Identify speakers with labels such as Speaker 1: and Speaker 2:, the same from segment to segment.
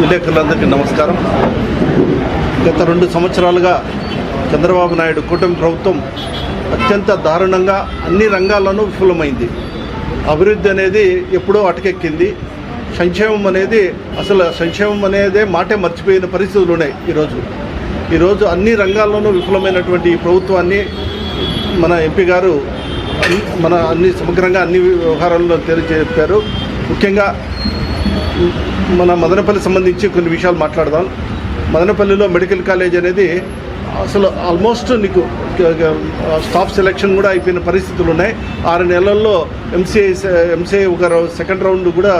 Speaker 1: విలేకరులందరికీ నమస్కారం. గత 2 సంవత్సరాలుగా చంద్రబాబు నాయుడు కూటమి ప్రభుత్వం అత్యంత దారుణంగా అన్ని రంగాల్లోనూ విఫలమైంది. అభివృద్ధి అనేది ఎప్పుడో అటకెక్కింది. సంక్షేమం అనేదే మాటే మర్చిపోయిన పరిస్థితులు ఉన్నాయి. ఈరోజు అన్ని రంగాల్లోనూ విఫలమైనటువంటి ఈ ప్రభుత్వాన్ని మన ఎంపీ గారు సమగ్రంగా అన్ని వ్యవహారాల్లో తెలియజేశారు. ముఖ్యంగా మన మదనపల్లి సంబంధించి కొన్ని విషయాలు మాట్లాడదాం. మదనపల్లిలో మెడికల్ కాలేజ్ అనేది అసలు ఆల్మోస్ట్ నీకు స్టాఫ్ సెలెక్షన్ కూడా అయిపోయిన పరిస్థితులు ఉన్నాయి. 6 నెలల్లో ఎంసీఐ ఒక సెకండ్ రౌండ్ కూడా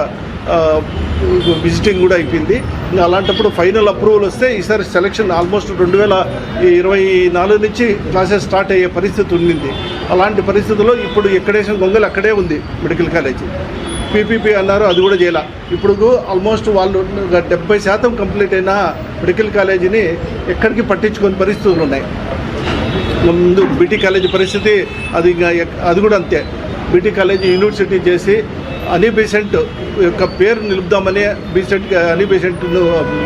Speaker 1: విజిటింగ్ కూడా అయిపోయింది. ఇంకా అలాంటప్పుడు ఫైనల్ అప్రూవల్ వస్తే ఈసారి సెలక్షన్ ఆల్మోస్ట్ 2024 నుంచి క్లాసెస్ స్టార్ట్ అయ్యే పరిస్థితి ఉండింది. అలాంటి పరిస్థితుల్లో ఇప్పుడు ఎక్కడేసిన గొంగలు అక్కడే ఉంది మెడికల్ కాలేజీ. పీపీపీ అన్నారు, అది కూడా చేయాల. ఇప్పుడు ఆల్మోస్ట్ వాళ్ళు 70% కంప్లీట్ అయిన మెడికల్ కాలేజీని ఎక్కడికి పట్టించుకునే పరిస్థితులు ఉన్నాయి. ముందు బీటీ కాలేజీ పరిస్థితి అది కూడా అంతే. బీటీ కాలేజీ యూనివర్సిటీ చేసి అనీ బీసెంట్ యొక్క పేరు నిలుపుదామని అనీ బీసెంట్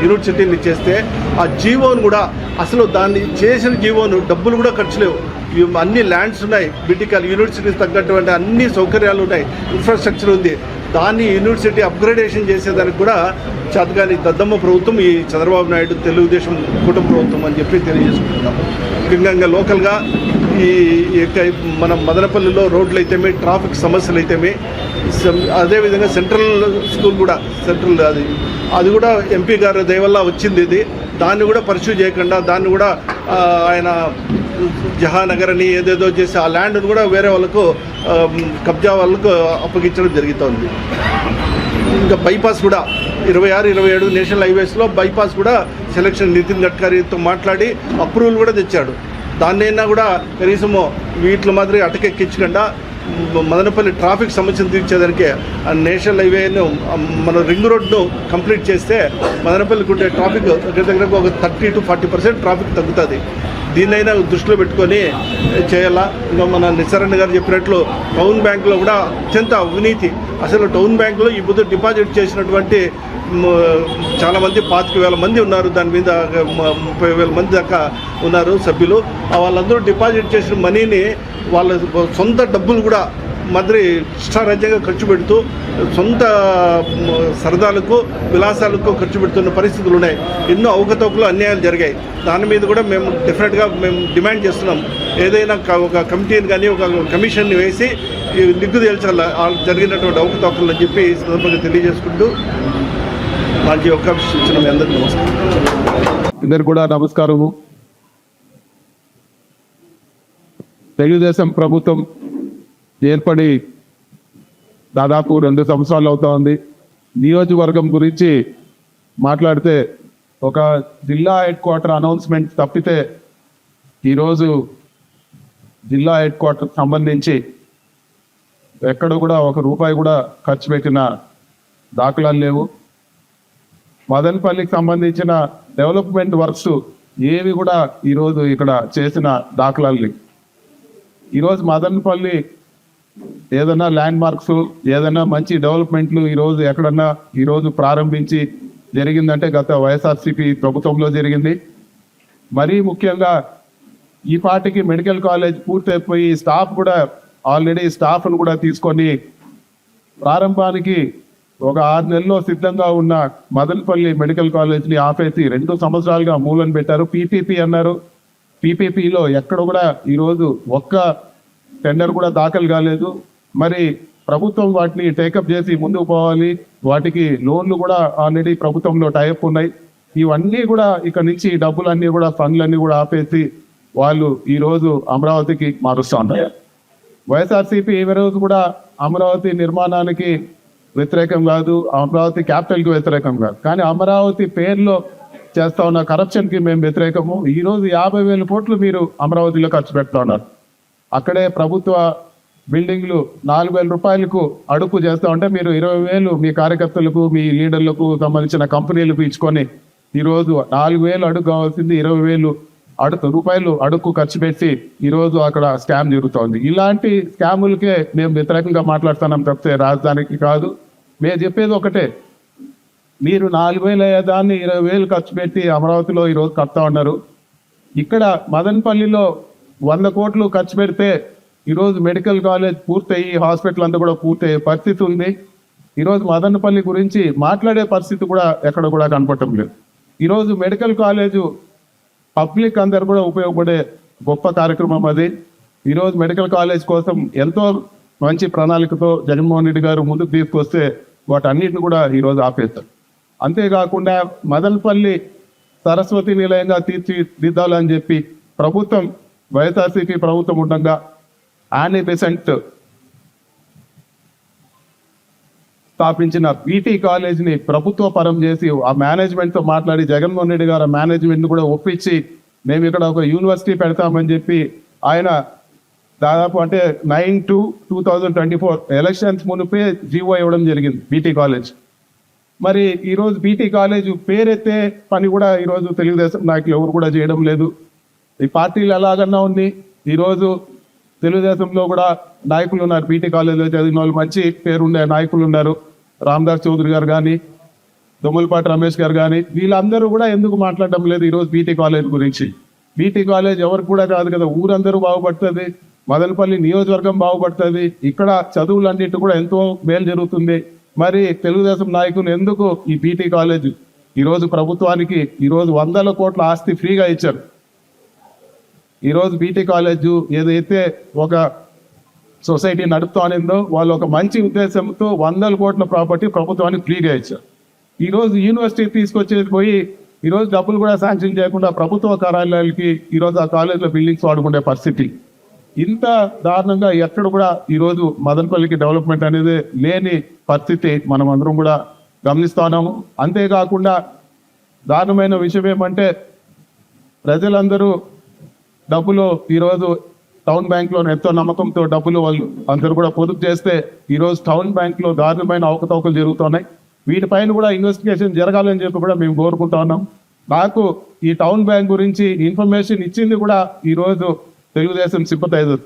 Speaker 1: యూనివర్సిటీని చేస్తే ఆ జీవోను కూడా అసలు దాన్ని చేసిన జీవోను డబ్బులు కూడా ఖర్చు లేవు. అన్ని ల్యాండ్స్ ఉన్నాయి, బీటీ కాలేజ్ యూనివర్సిటీకి తగ్గటువంటి అన్ని సౌకర్యాలు ఉన్నాయి, ఇన్ఫ్రాస్ట్రక్చర్ ఉంది. దాన్ని యూనివర్సిటీ అప్గ్రేడేషన్ చేసేదానికి కూడా చేతగాని దద్దమ్మ ప్రభుత్వం ఈ చంద్రబాబు నాయుడు తెలుగుదేశం కూటమి ప్రభుత్వం అని చెప్పి తెలియజేసుకుంటున్నాం. ముఖ్యంగా లోకల్గా ఈ మన మదనపల్లిలో రోడ్లు అయితేమి, ట్రాఫిక్ సమస్యలు అయితేమి, అదేవిధంగా సెంట్రల్ స్కూల్ కూడా అది కూడా ఎంపీ గారి దయవల్ల వచ్చింది. దాన్ని కూడా పర్స్యూ చేయకుండా దాన్ని కూడా ఆయన జహానగర్ అని ఏదేదో చేసి ఆ ల్యాండ్ను కూడా వేరే వాళ్ళకు కబ్జా వాళ్ళకు అప్పగించడం జరుగుతుంది. ఇంకా బైపాస్ కూడా 26, 27 నేషనల్ హైవేస్లో బైపాస్ కూడా సెలక్షన్ నితిన్ గడ్కరీతో మాట్లాడి అప్రూవల్ కూడా తెచ్చాడు. దాన్నైనా కూడా కనీసము వీటి మాదిరి అటకెక్కించకుండా మదనపల్లి ట్రాఫిక్ సమస్యను తీర్చేదానికి నేషనల్ హైవేను మన రింగ్ రోడ్ను కంప్లీట్ చేస్తే మదనపల్లికి ఉండే ట్రాఫిక్ దగ్గరకు ఒక 30 to 40% ట్రాఫిక్ తగ్గుతుంది. దీన్నైనా దృష్టిలో పెట్టుకొని చేయాలా. ఇంకా మన నిసరణ గారు చెప్పినట్లు టౌన్ బ్యాంకులో కూడా అత్యంత అవినీతి. అసలు టౌన్ బ్యాంకులో ఈ బుద్ధ డిపాజిట్ చేసినటువంటి చాలామంది 25,000 మంది ఉన్నారు. దాని మీద 30,000 మంది దాకా ఉన్నారు సభ్యులు. వాళ్ళందరూ డిపాజిట్ చేసిన మనీని వాళ్ళ సొంత డబ్బులు కూడా మాదిరి ఇష్టారాజ్యంగా ఖర్చు పెడుతూ సొంత సరదాలకు విలాసాలకు ఖర్చు పెడుతున్న పరిస్థితులు ఉన్నాయి. ఎన్నో అవకతవకలు అన్యాయాలు జరిగాయి. దాని మీద కూడా మేము డెఫినెట్గా డిమాండ్ చేస్తున్నాం. ఏదైనా ఒక కమిటీని కానీ ఒక కమిషన్ని వేసి నిగ్గు తేల్చాల జరిగినటువంటి అవకతవకలు అని చెప్పి ఈ సందర్భంగా తెలియజేసుకుంటూ నాకు అవకాశం ఇచ్చిన మీ అందరికీ నమస్కారం.
Speaker 2: అందరు కూడా నమస్కారము. తెలుగుదేశం ప్రభుత్వం ఏర్పడి దాదాపు 2 సంవత్సరాలు అవుతా ఉంది. నియోజకవర్గం గురించి మాట్లాడితే ఒక జిల్లా హెడ్ క్వార్టర్ అనౌన్స్మెంట్ తప్పితే ఈరోజు జిల్లా హెడ్ క్వార్టర్ సంబంధించి ఎక్కడ కూడా 1 రూపాయి కూడా ఖర్చు పెట్టిన దాఖలాలు లేవు. మదనపల్లికి సంబంధించిన డెవలప్మెంట్ వర్క్స్ ఏవి కూడా ఈరోజు ఇక్కడ చేసిన దాఖలాలు లేవు. ఈరోజు మదనపల్లి ఏదైనా ల్యాండ్ మార్క్స్, ఏదైనా మంచి డెవలప్మెంట్లు ఈరోజు ఎక్కడన్నా ఈరోజు ప్రారంభించి జరిగిందంటే గత వైఎస్ఆర్సీపీ ప్రభుత్వంలో జరిగింది. మరీ ముఖ్యంగా ఈ పార్టీకి మెడికల్ కాలేజ్ పూర్తయిపోయి స్టాఫ్ కూడా ఆల్రెడీ స్టాఫ్ను కూడా తీసుకొని ప్రారంభానికి ఒక 6 నెలల్లో సిద్ధంగా ఉన్న మదనపల్లి మెడికల్ కాలేజ్ని ఆపేసి 2 సంవత్సరాలుగా మూలన పెట్టారు. పీపీపీ అన్నారు. పీపీపీలో ఎక్కడ కూడా ఈరోజు ఒక్క టెండర్ కూడా దాఖలు కాలేదు. మరి ప్రభుత్వం వాటిని టేకప్ చేసి ముందుకు పోవాలి. వాటికి లోన్లు కూడా ఆల్రెడీ ప్రభుత్వంలో టైప్ ఉన్నాయి. ఇవన్నీ కూడా ఇక్కడ నుంచి డబ్బులన్నీ కూడా ఫండ్లన్నీ కూడా ఆపేసి వాళ్ళు ఈరోజు అమరావతికి మారుస్తూ ఉన్నారు. వైఎస్ఆర్సీపీ ఈ రోజు కూడా అమరావతి నిర్మాణానికి వ్యతిరేకం కాదు, అమరావతి క్యాపిటల్కి వ్యతిరేకం కాదు. కానీ అమరావతి పేరులో చేస్తా ఉన్న కరప్షన్కి మేము వ్యతిరేకము. ఈరోజు 50,000 కోట్లు మీరు అమరావతిలో ఖర్చు పెడతా ఉన్నారు. అక్కడే ప్రభుత్వ బిల్డింగ్లు 4,000 రూపాయలకు అడుపు చేస్తూ ఉంటే మీరు 20,000 మీ కార్యకర్తలకు, మీ లీడర్లకు సంబంధించిన కంపెనీలకు ఇచ్చుకొని ఈరోజు 4,000 అడుగు కావాల్సింది 20,000 రూపాయలు అడుగు ఖర్చు పెట్టి ఈరోజు అక్కడ స్కామ్ జరుగుతోంది. ఇలాంటి స్కాములకే మేము వ్యతిరేకంగా మాట్లాడుతున్నాం తప్పితే రాజధానికి కాదు. మేము చెప్పేది ఒకటే, మీరు 4,000 అయ్యేదాన్ని 20,000 ఖర్చు పెట్టి అమరావతిలో ఈరోజు కడతా ఉన్నారు. ఇక్కడ మదనపల్లిలో 100 కోట్లు ఖర్చు పెడితే ఈరోజు మెడికల్ కాలేజ్ పూర్తయి హాస్పిటల్ అంతా కూడా పూర్తయ్యే పరిస్థితి ఉంది. ఈరోజు మదనపల్లి గురించి మాట్లాడే పరిస్థితి కూడా ఎక్కడ కూడా కనపడటం లేదు. ఈరోజు మెడికల్ కాలేజు పబ్లిక్ అందరు కూడా ఉపయోగపడే గొప్ప కార్యక్రమం అది. ఈరోజు మెడికల్ కాలేజ్ కోసం ఎంతో మంచి ప్రణాళికతో జగన్మోహన్ రెడ్డి గారు ముందుకు తీసుకొస్తే వాటన్నిటిని కూడా ఈరోజు ఆపేస్తారు. అంతేకాకుండా మదనపల్లి సరస్వతి నిలయంగా తీర్చిదిద్దాలని చెప్పి ప్రభుత్వం వైఎస్ఆర్సీపీ ప్రభుత్వం ఉండగా యానీ బెసెంట్ స్థాపించిన పీటీ కాలేజ్ని ప్రభుత్వ పరం చేసి ఆ మేనేజ్మెంట్తో మాట్లాడి జగన్మోహన్ రెడ్డి గారు మేనేజ్మెంట్ కూడా ఒప్పించి మేము ఇక్కడ ఒక యూనివర్సిటీ పెడతామని చెప్పి ఆయన దాదాపు అంటే 9/2/2024 ఎలక్షన్స్ మునిపే జీవో ఇవ్వడం జరిగింది బీటీ కాలేజ్. మరి ఈరోజు బీటీ కాలేజ్ పేరెత్తే పని కూడా ఈరోజు తెలుగుదేశం నాయకులు ఎవరు కూడా చేయడం లేదు. ఈ పార్టీలు ఎలాగన్నా ఉంది. ఈరోజు తెలుగుదేశంలో కూడా నాయకులు ఉన్నారు, బీటీ కాలేజీలో చదివిన వాళ్ళు మంచి పేరుండే నాయకులు ఉన్నారు. రామదాస్ చౌదరి గారు కానీ, దొమ్మలపాటి రమేష్ గారు కానీ, వీళ్ళందరూ కూడా ఎందుకు మాట్లాడడం లేదు ఈరోజు బీటీ కాలేజ్ గురించి? బీటీ కాలేజ్ ఎవరికి కూడా కాదు కదా, ఊరందరూ బాగుపడుతుంది, మదనపల్లి నియోజకవర్గం బాగుపడుతుంది, ఇక్కడ చదువులన్నిటి కూడా ఎంతో మేలు జరుగుతుంది. మరి తెలుగుదేశం నాయకులు ఎందుకు ఈ బీటీ కాలేజ్ ఈరోజు ప్రభుత్వానికి ఈరోజు 100 కోట్ల ఆస్తి ఫ్రీగా ఇచ్చారు. ఈరోజు బీటీ కాలేజ్ ఏదైతే ఒక సొసైటీ నడుపుతానిందో వాళ్ళు ఒక మంచి ఉద్దేశంతో 100 కోట్ల ప్రాపర్టీ ప్రభుత్వానికి ఫ్రీగా ఇచ్చారు. ఈరోజు యూనివర్సిటీ తీసుకొచ్చేది పోయి ఈరోజు డబ్బులు కూడా శాంక్షన్ చేయకుండా ప్రభుత్వ కార్యాలయాలకి ఈరోజు ఆ కాలేజీలో బిల్డింగ్స్ వాడుకునే పరిస్థితి. ఇంత దారుణంగా ఎక్కడ కూడా ఈరోజు మదనపల్లికి డెవలప్మెంట్ అనేది లేని పరిస్థితి మనం అందరం కూడా గమనిస్తున్నాము. అంతేకాకుండా దారుణమైన విషయం ఏమంటే ప్రజలందరూ డబ్బులు ఈరోజు టౌన్ బ్యాంక్లో ఎంతో నమ్మకంతో డబ్బులు వాళ్ళు అందరూ కూడా పొదుపు చేస్తే ఈరోజు టౌన్ బ్యాంక్లో దారుణమైన అవకతవకలు జరుగుతున్నాయి. వీటిపైన కూడా ఇన్వెస్టిగేషన్ జరగాలని చెప్పి కూడా మేము కోరుకుంటా ఉన్నాం. నాకు ఈ టౌన్ బ్యాంక్ గురించి ఇన్ఫర్మేషన్ ఇచ్చింది కూడా ఈరోజు తెలుగుదేశం సింపథైజర్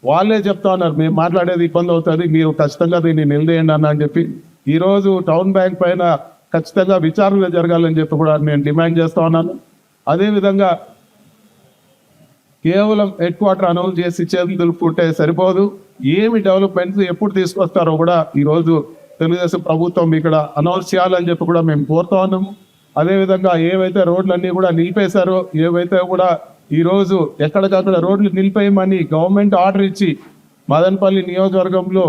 Speaker 2: వాళ్ళే చెప్తా ఉన్నారు, మేము మాట్లాడేది ఇబ్బంది అవుతుంది, మీరు ఖచ్చితంగా దీన్ని నిలదీయండి అన్న అని చెప్పి. ఈరోజు టౌన్ బ్యాంక్ పైన ఖచ్చితంగా విచారణ జరగాలని చెప్పి కూడా నేను డిమాండ్ చేస్తా ఉన్నాను. అదేవిధంగా కేవలం హెడ్ క్వార్టర్ అనౌన్స్ చేసి చేతులు దులుపుకుంటే సరిపోదు, ఏమి డెవలప్మెంట్స్ ఎప్పుడు తీసుకొస్తారో కూడా ఈరోజు తెలుగుదేశం ప్రభుత్వం ఇక్కడ అనౌన్స్ చేయాలని చెప్పి కూడా మేము కోరుతా ఉన్నాము. అదేవిధంగా ఏవైతే రోడ్లన్నీ కూడా నిలిపేశారో, ఏవైతే కూడా ఈరోజు ఎక్కడికక్కడ రోడ్లు నిలిపేయమని గవర్నమెంట్ ఆర్డర్ ఇచ్చి మదనపల్లి నియోజకవర్గంలో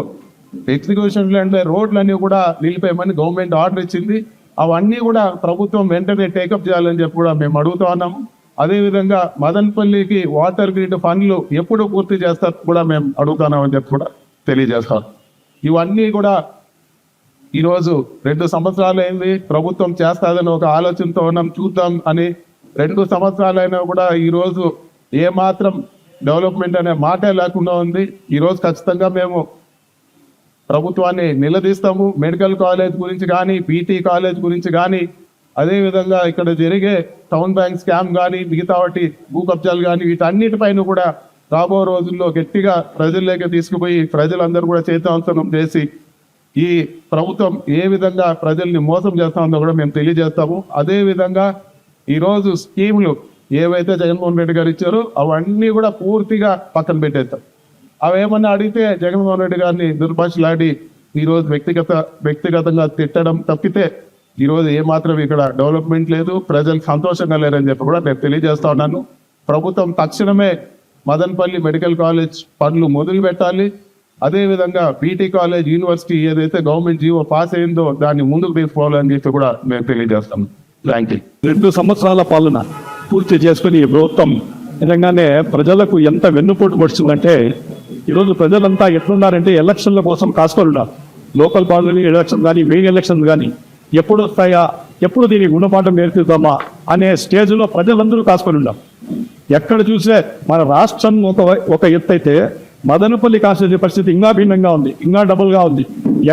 Speaker 2: ఎగ్జిక్యూషన్ ల్యాండ్ రోడ్లన్నీ కూడా నిలిపేయమని గవర్నమెంట్ ఆర్డర్ ఇచ్చింది. అవన్నీ కూడా ప్రభుత్వం వెంటనే టేకప్ చేయాలని చెప్పి కూడా మేము అడుగుతా ఉన్నాము. అదేవిధంగా మదనపల్లికి వాటర్ గ్రిడ్ ఫండ్లు ఎప్పుడు పూర్తి చేస్తారు కూడా మేము అడుగుతున్నామని చెప్పి కూడా తెలియజేస్తాం. ఇవన్నీ కూడా ఈరోజు 2 సంవత్సరాలు అయింది, ప్రభుత్వం చేస్తాదని ఒక ఆలోచనతో ఉన్నాం, చూద్దాం అని. 2 సంవత్సరాలైనా కూడా ఈరోజు ఏమాత్రం డెవలప్మెంట్ అనే మాటే లేకుండా ఉంది. ఈరోజు ఖచ్చితంగా మేము ప్రభుత్వాన్ని నిలదీస్తాము. మెడికల్ కాలేజ్ గురించి కానీ, బీటీ కాలేజ్ గురించి కానీ, అదేవిధంగా ఇక్కడ జరిగే టౌన్ బ్యాంక్ స్కామ్ కానీ, మిగతా వాటి భూ కబ్జాలు కానీ, వీటన్నిటిపైన కూడా రాబో రోజుల్లో గట్టిగా ప్రజల్లోకి తీసుకుపోయి ప్రజలందరూ కూడా చైతన్యవంతం చేసి ఈ ప్రభుత్వం ఏ విధంగా ప్రజల్ని మోసం చేస్తామో కూడా మేము తెలియజేస్తాము. అదేవిధంగా ఈరోజు స్కీములు ఏవైతే జగన్మోహన్ రెడ్డి గారు ఇచ్చారో అవన్నీ కూడా పూర్తిగా పక్కన పెట్టేస్తాం. అవేమన్నా అడిగితే జగన్మోహన్ రెడ్డి గారిని దుర్భాషలాడి ఈరోజు వ్యక్తిగతంగా తిట్టడం తప్పితే ఈరోజు ఏమాత్రం ఇక్కడ డెవలప్మెంట్ లేదు, ప్రజలు సంతోషంగా లేరని చెప్పి కూడా నేను తెలియజేస్తా ఉన్నాను. ప్రభుత్వం తక్షణమే మదనపల్లి మెడికల్ కాలేజ్ పనులు మొదలు పెట్టాలి. అదేవిధంగా బీటీ కాలేజ్ యూనివర్సిటీ ఏదైతే గవర్నమెంట్ జీవో పాస్ అయిందో దాన్ని ముందుకు తీసుకోవాలని చెప్పి కూడా మేము తెలియజేస్తాం. Thank you.
Speaker 3: 2 సంవత్సరాల పాలన పూర్తి చేసుకుని ఈ ప్రభుత్వం నిజంగానే ప్రజలకు ఎంత వెన్నుపోటు పడుతుందంటే, ఈరోజు ప్రజలంతా ఎట్లున్నారంటే ఎలక్షన్ల కోసం కాసుకొని ఉన్నారు. లోకల్ పార్లమెంట్ ఎలక్షన్ కానీ, మెయిన్ ఎలక్షన్ కానీ ఎప్పుడు వస్తాయా, ఎప్పుడు దీనికి గుణపాఠం నేర్పిద్దామా అనే స్టేజ్లో ప్రజలందరూ కాసుకొని ఉన్నారు. ఎక్కడ చూసే మన రాష్ట్రం ఒక ఎత్తు అయితే మదనపల్లి కాన్స్టిట్యూన్సీ పరిస్థితి ఇంకా భిన్నంగా ఉంది, ఇంకా డబుల్గా ఉంది.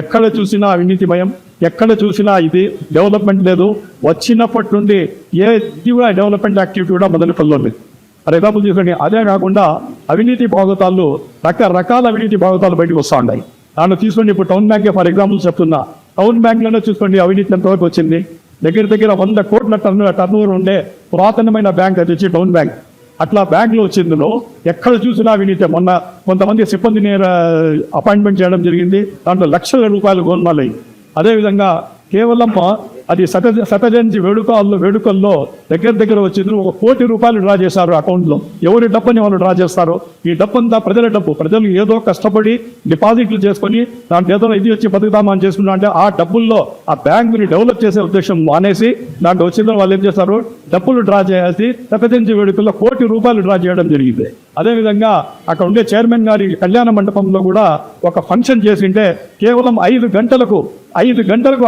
Speaker 3: ఎక్కడ చూసినా అవినీతిమయం, ఎక్కడ చూసినా ఇది డెవలప్మెంట్ లేదు. వచ్చినప్పటి నుండి ఇది కూడా డెవలప్మెంట్ యాక్టివిటీ కూడా మదనపల్లిలో ఉంది. ఫర్ ఎగ్జాంపుల్ చూసుకోండి, అదే కాకుండా అవినీతి భాగవతాలు రకరకాల అవినీతి భాగవతాలు బయటకు వస్తూ ఉన్నాయి. దాన్ని తీసుకొని ఇప్పుడు టౌన్ బ్యాంకే ఫర్ ఎగ్జాంపుల్ చెప్తున్నా, టౌన్ బ్యాంకులలో చూసుకోండి అవినీతి ఎంతవరకు వచ్చింది. దగ్గర దగ్గర 100 కోట్ల టర్నోవర్ ఉండే పురాతనమైన బ్యాంక్ అది వచ్చి టౌన్ బ్యాంక్. అట్లా బ్యాంకులో వచ్చిందులో ఎక్కడ చూసినా అవినీతి. మొన్న కొంతమంది సిబ్బందిని అపాయింట్మెంట్ చేయడం జరిగింది, దాంట్లో లక్షల రూపాయలు గోల్మాలయ్యి. అదేవిధంగా కేవలం అది శతజయంతి వేడుకల్లో దగ్గర వచ్చింది 1 కోటి రూపాయలు డ్రా చేశారు అకౌంట్లో. ఎవరి డబ్బుని వాళ్ళు డ్రా చేస్తారో, ఈ డబ్బంతా ప్రజల డబ్బు. ప్రజలు ఏదో కష్టపడి డిపాజిట్లు చేసుకొని దాంట్లో ఏదో ఇది వచ్చి బతుకుతామని చేసుకున్నా అంటే ఆ డబ్బుల్లో ఆ బ్యాంకుని డెవలప్ చేసే ఉద్దేశం మానేసి దాంట్లో వచ్చిన వాళ్ళు ఏం చేస్తారు, డబ్బులు డ్రా చేసి శతజయంతి వేడుకల్లో 1 కోటి రూపాయలు డ్రా చేయడం జరిగింది. అదేవిధంగా అక్కడ ఉండే చైర్మన్ గారి కళ్యాణ మండపంలో కూడా ఒక ఫంక్షన్ చేసింటే కేవలం 5 గంటలకు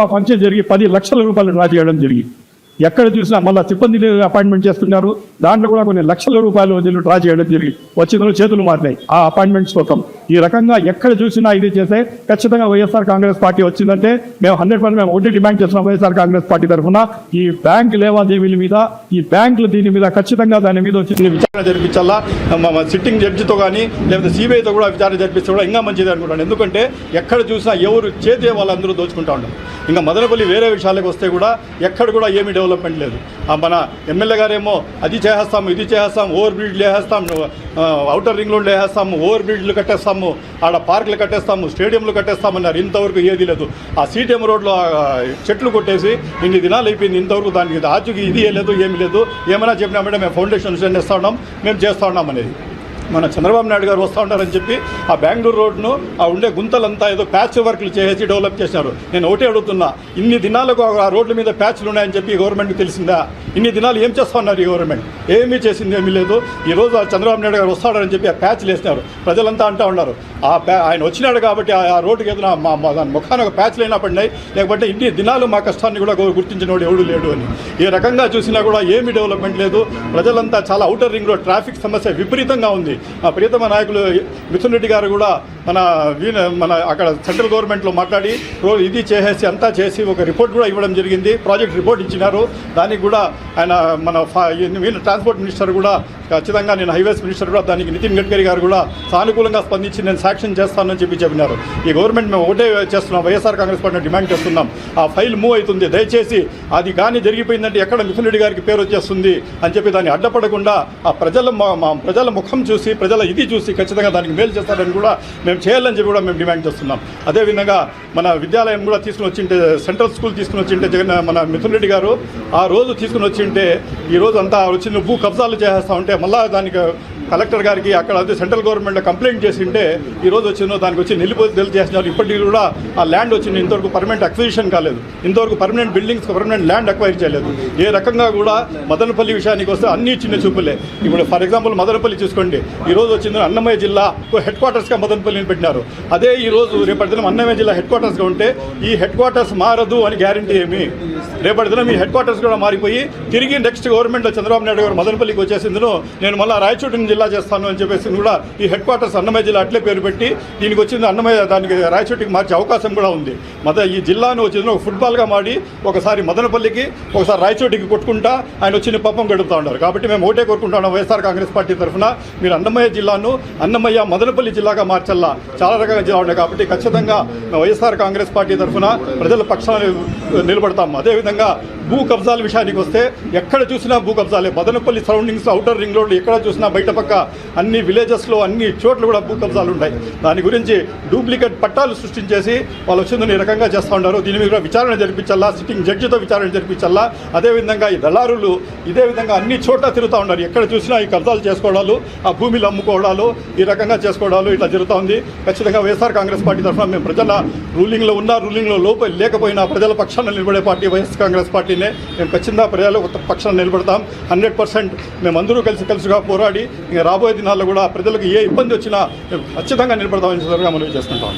Speaker 3: ఆ ఫంక్షన్ జరిగి 10 లక్షల రూపాయలు డ్రా చేయడం జరిగింది. ఎక్కడ చూసినా మళ్ళీ సిబ్బందిని అపాయింట్మెంట్ చేస్తున్నారు, దాంట్లో కూడా కొన్ని లక్షల రూపాయలు డ్రా చేయడం జరిగింది. వచ్చిన చేతులు మారినాయి ఆ అపాయింట్మెంట్స్ కోసం. ఈ రకంగా ఎక్కడ చూసినా ఇది చేస్తే ఖచ్చితంగా వైఎస్ఆర్ కాంగ్రెస్ పార్టీ వచ్చిందంటే మేము 100% మేము ఒకటి డిమాండ్ చేస్తున్నాం వైఎస్ఆర్ కాంగ్రెస్ పార్టీ తరఫున. ఈ బ్యాంక్ లావాదేవీల మీద, ఈ బ్యాంకులు దీని మీద ఖచ్చితంగా దాని మీద వచ్చి
Speaker 4: విచారణ జరిపించాలా. సిట్టింగ్ జడ్జితో కానీ లేకపోతే సిబిఐతో కూడా విచారణ జరిపిస్తే కూడా ఇంకా మంచిది అనుకుంటాను. ఎందుకంటే ఎక్కడ చూసినా ఎవరు చేతే వాళ్ళందరూ దోచుకుంటా ఉంటారు. ఇంకా మదనపల్లి వేరే విషయాలకు వస్తే కూడా ఎక్కడ కూడా ఏమీ డెవలప్మెంట్ లేదు. మన ఎమ్మెల్యే గారేమో అది చేసేస్తాము, ఇది చేసేస్తాము, ఓవర్ బ్రిడ్జ్లు వేసేస్తాము, అవుటర్ రింగ్ రోడ్లు వేసేస్తాము, ఓవర్ బ్రిడ్జ్లు కట్టేస్తాము, ఆడ పార్కులు కట్టేస్తాము, స్టేడియంలు కట్టేస్తామన్నారు. ఇంతవరకు ఏది లేదు. ఆ సిటిఎం రోడ్లో చెట్లు కొట్టేసి ఇన్ని దినాలు అయిపోయింది, ఇంతవరకు దానికి ఆచుకి ఇది లేదు, ఏమీ లేదు. ఏమైనా చెప్పినామంటే మేము ఫౌండేషన్ చేస్తా ఉన్నాం, మేము చేస్తా ఉన్నాం అనేది. మన చంద్రబాబు నాయుడు గారు వస్తూ ఉంటారని చెప్పి ఆ బెంగళూరు రోడ్ను ఆ ఉండే గుంతలంతా ఏదో ప్యాచ్ వర్క్లు చేసి డెవలప్ చేశారు. నేను ఒకటే అడుగుతున్నా, ఇన్ని దినాలకు ఆ రోడ్ల మీద ప్యాచ్లు ఉన్నాయని చెప్పి గవర్నమెంట్కి తెలిసిందా? ఇన్ని దినాలు ఏం చేస్తూ ఉన్నారు ఈ గవర్నమెంట్? ఏమీ చేసింది ఏమీ లేదు. ఈరోజు ఆ చంద్రబాబు నాయుడు గారు వస్తాడని చెప్పి ఆ ప్యాచ్లు వేసినారు. ప్రజలంతా అంటూ ఉన్నారు ఆయన వచ్చినాడు కాబట్టి ఆ రోడ్డుకి ఏదైనా దాని ముఖాన ఒక ప్యాచ్లు అయినా పడినాయి, లేకపోతే ఇన్ని దినాలు మా కష్టాన్ని కూడా గుర్తించిన వాడు ఎవడు లేడు అని. ఏ రకంగా చూసినా కూడా ఏమీ డెవలప్మెంట్ లేదు. ప్రజలంతా చాలా అవుటర్ రింగ్ రోడ్ ట్రాఫిక్ సమస్య విపరీతంగా ఉంది. మా ప్రియతమ నాయకులు మిథున్ రెడ్డి గారు కూడా మన అక్కడ సెంట్రల్ గవర్నమెంట్లో మాట్లాడి ఇది చేసేసి అంతా చేసి ఒక రిపోర్ట్ కూడా ఇవ్వడం జరిగింది. ప్రాజెక్ట్ రిపోర్ట్ ఇచ్చినారు. దానికి కూడా ఆయన మన ట్రాన్స్పోర్ట్ మినిస్టర్ కూడా ఖచ్చితంగా, నేను హైవేస్ మినిస్టర్ కూడా దానికి నితిన్ గడ్కరీ గారు కూడా సానుకూలంగా స్పందించి నేను శాంక్షన్ చేస్తానని చెప్పినారు. ఈ గవర్నమెంట్ మేము ఒకటే చేస్తున్నాం, వైఎస్ఆర్ కాంగ్రెస్ పార్టీ డిమాండ్ చేస్తున్నాం, ఆ ఫైల్ మూవ్ అవుతుంది. దయచేసి అది కానీ జరిగిపోయిందంటే ఎక్కడ మిథున్ రెడ్డి గారికి పేరు వచ్చేస్తుంది అని చెప్పి దాన్ని అడ్డపడకుండా ఆ ప్రజల ముఖం చూసి, ప్రజల ఇది చూసి ఖచ్చితంగా దానికి మేలు చేస్తారని కూడా మేము చేయాలని చెప్పి కూడా మేము డిమాండ్ చేస్తున్నాం. అదేవిధంగా మన విద్యాలయం కూడా తీసుకుని వచ్చింటే, సెంట్రల్ స్కూల్ తీసుకుని వచ్చింటే మన మిథున్ రెడ్డి గారు ఆ రోజు తీసుకుని వచ్చింటే ఈ రోజు అంతా వచ్చిన భూ కబ్జాలు చేసేస్తా ఉంటే మళ్ళీ దానికి కలెక్టర్ గారికి అక్కడ అదే సెంట్రల్ గవర్నమెంట్ కంప్లైంట్ చేసింటే ఈరోజు వచ్చిందో దానికి వచ్చి నిలిపోతే చేసినారు. ఇప్పటికీ కూడా ఆ ల్యాండ్ వచ్చింది, ఇంతవరకు పర్మనెంట్ అక్విజిషన్ కాలేదు, ఇంతవరకు permanent buildings, permanent land acquire చేయలేదు. ఏ రకంగా కూడా మదనపల్లి విషయానికి వస్తే అన్ని చిన్న చూపులే. ఇప్పుడు ఫర్ ఎగ్జాంపుల్ మదనపల్లి చూసుకోండి, ఈరోజు వచ్చింది అన్నమయ్య జిల్లా హెడ్ క్వార్టర్స్గా మదనపల్లిని పెట్టినారు. అదే ఈరోజు రేపటి దినం అన్నమయ్య జిల్లా హెడ్ క్వార్టర్స్గా ఉంటే ఈ హెడ్ క్వార్టర్స్ మారదు అని గ్యారంటీ ఏమి? రేపటి దినం ఈ హెడ్ క్వార్టర్స్ కూడా మారిపోయి తిరిగి నెక్స్ట్ గవర్నమెంట్లో చంద్రబాబు నాయుడు గారు మదనపల్లికి వచ్చేసిందో నేను మళ్ళీ రాయచోటిని జిల్లా చేస్తాను అని చెప్పేసి కూడా ఈ హెడ్ క్వార్టర్స్ అన్నమయ్య జిల్లా అట్లే పేరు పెట్టి దీనికి వచ్చింది అన్నమయ్య, దానికి రాయచోటికి మార్చే అవకాశం కూడా ఉంది. ఈ జిల్లాను వచ్చింది ఒక ఫుట్బాల్గా మాడి ఒకసారి మదనపల్లికి ఒకసారి రాయచోటికి కొట్టుకుంటా ఆయన వచ్చిన పాపం గడుపుతూ ఉన్నారు. కాబట్టి మేము ఒకటే కోరుకుంటున్నాం వైఎస్ఆర్ కాంగ్రెస్ పార్టీ తరఫున, మీరు అన్నమయ్య జిల్లాను మదనపల్లి జిల్లాగా మార్చల్లా. చాలా రకాల జిల్లా ఉన్నాయి కాబట్టి ఖచ్చితంగా వైఎస్ఆర్ కాంగ్రెస్ పార్టీ తరఫున ప్రజల పక్షాన నిలబడతాము. అదేవిధంగా భూ కబ్జాల విషయానికి వస్తే ఎక్కడ చూసినా భూ కబ్జాలే. మదనపల్లి సరౌండింగ్స్, అవుటర్ రింగ్ రోడ్లు ఎక్కడ చూసినా బయట పక్క అన్ని విలేజెస్లో అన్ని చోట్ల కూడా భూ కబ్జాలు ఉంటాయి. దాని గురించి డూప్లికేట్ పట్టాలు సృష్టించేసి వాళ్ళు వచ్చిందని ఈ రకంగా చేస్తూ ఉన్నారు. దీని మీద విచారణ జరిపించాలా, సిట్టింగ్ జడ్జితో విచారణ జరిపించాలా. అదేవిధంగా ఈ దళారులు ఇదే విధంగా అన్ని చోట్ల తిరుగుతూ ఉన్నారు. ఎక్కడ చూసినా ఈ కబ్జాలు చేసుకోవడాలు, ఆ భూమిలు అమ్ముకోవడాలు, ఈ రకంగా చేసుకోవడాలు ఇట్లా జరుగుతూ ఉంది. ఖచ్చితంగా వైఎస్ఆర్ కాంగ్రెస్ పార్టీ తరఫున మేము ప్రజల రూలింగ్లో ఉన్నా, రూలింగ్లో లేకపోయినా ప్రజల పక్షాన నిలబడే పార్టీ వైఎస్ఆర్ కాంగ్రెస్ పార్టీనే. మేము ఖచ్చితంగా ప్రజల పక్షాన నిలబడతాం. 100% మేమందరూ కలిసిగా పోరాడి రాబోయే దినాల్లో కూడా ప్రజలకు ఏ ఇబ్బంది వచ్చినా ఖచ్చితంగా నిలబడతామని మనవి చేసుకుంటాం.